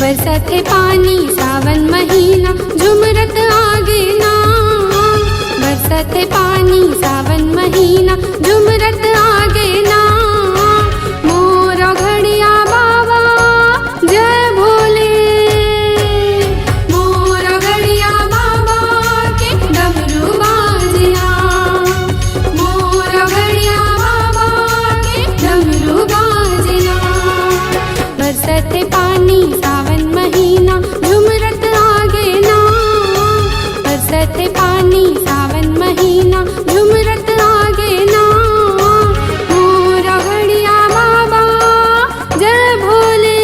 बरसत है पानी सावन महीना झुमरत आगे ना। बरसत है पानी सावन महीना झुमरत आगे ना। मोर घड़िया बाबा जय भोले। मोर घड़िया बाबा के डमरू बाजना। मोर घड़िया बाबा के डमरू बाजना। बरसत है पानी सावन महीना झुमरत आगे ना। बरसत है पानी सावन महीना झुमरत आगे ना। मोर घड़िया बाबा जय भोले।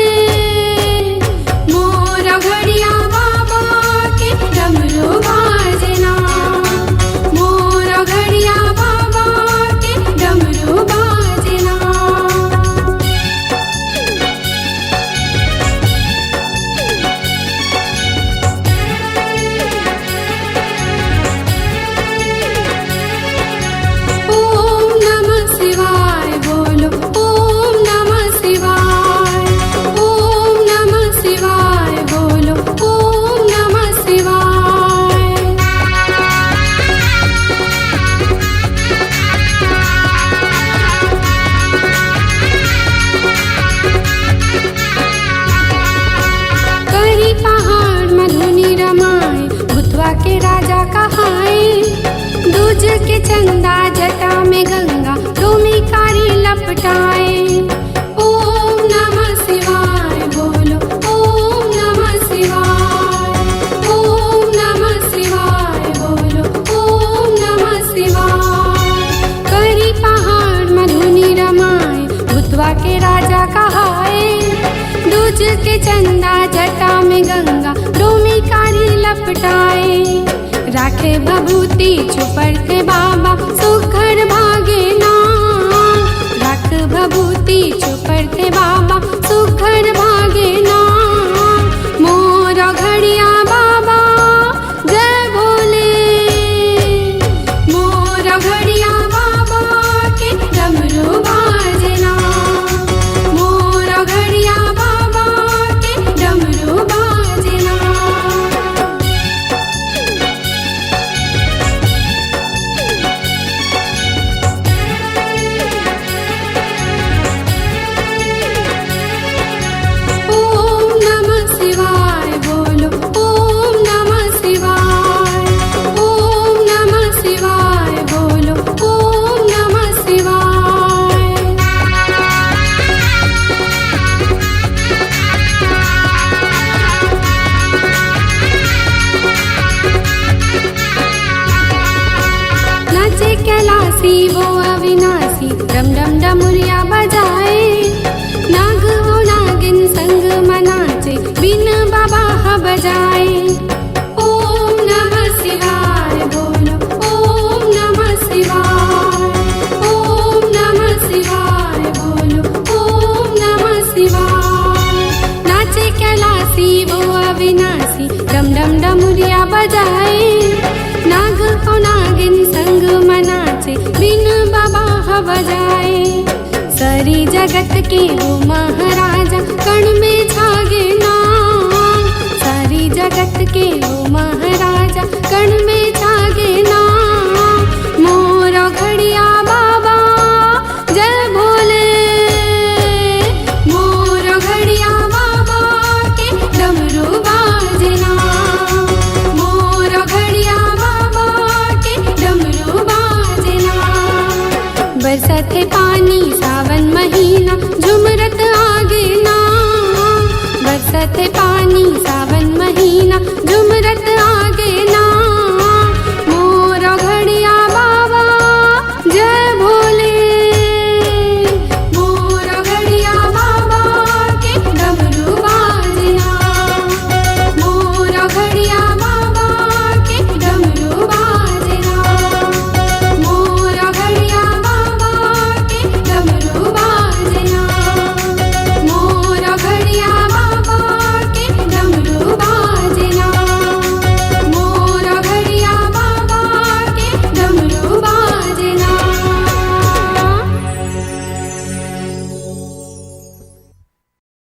मोर घड़िया बाबा के डमरू बाजना। मोर घड़िया बाबा के डमरू बाजना। ओम नमः शिवाय बोलो। ओम नमः शिवाय। ओम नमः शिवाय बोलो। ओम नमः शिवाय। कहीं पहाड़ मधुनी रमाए भूतवा के राजा कहाए। दूज के चंदा जटा में गंगा डोमी कारी लपटाए। ओम नमः शिवाय बोलो। ओम नमः शिवाय। ओम नमः शिवाय बोलो। ओम नमः शिवाय। करी पहाड़ मधुनी रमाए भूतवा के राजा कहाए। दूज के चंदा जटा में गंगा डोमी कारी लपटाए। राखे भभूति छुपरते बाबा सुघर भागे ना। राख भभूति छुपरते बाबा सुघर भागे ना। मोर घड़िया बाबा जय भोले। मोर घड़िया बाबा के डमरू बाजना। मोर घड़िया बाबा के डमरू बाजना। ओम नमः शिवाय बोलो। ओम नमः शिवाय। ओम नमः शिवाय बोलो। ओम नमः शिवाय। नाचे कैलासी वो अविनाशी डम डम डमुरिया बजाए। नाग वो नागिन संग मनाचे बिन बाबा बजाए। ओम नमः शिवाय बोलो। ओम नमः शिवाय। ओम नमः शिवाय बोलो। ओम नमः शिवाय। नाचे कैलासी वो अविनाशी डम डम डमुरिया बजाए। नाग को नागिन संग मनाचे बिन बाबा बजाए। सारी जगत के वो महाराजा कण में छागे ना। सारी जगत के वो महाराजा कण में छागे ना। मोर घड़िया बाबा जय भोले। मोर घड़िया बाबा के डमरू बाजना। मोर घड़िया बाबा के डमरू बाजना। बरसत है पानी सावन महीना झुमरत आगे ना। बरसत है पानी सावन महीना झुमरत आगे ना। मोर घड़िया बाबा जय भोले। मोर घड़िया बाबा के डमरू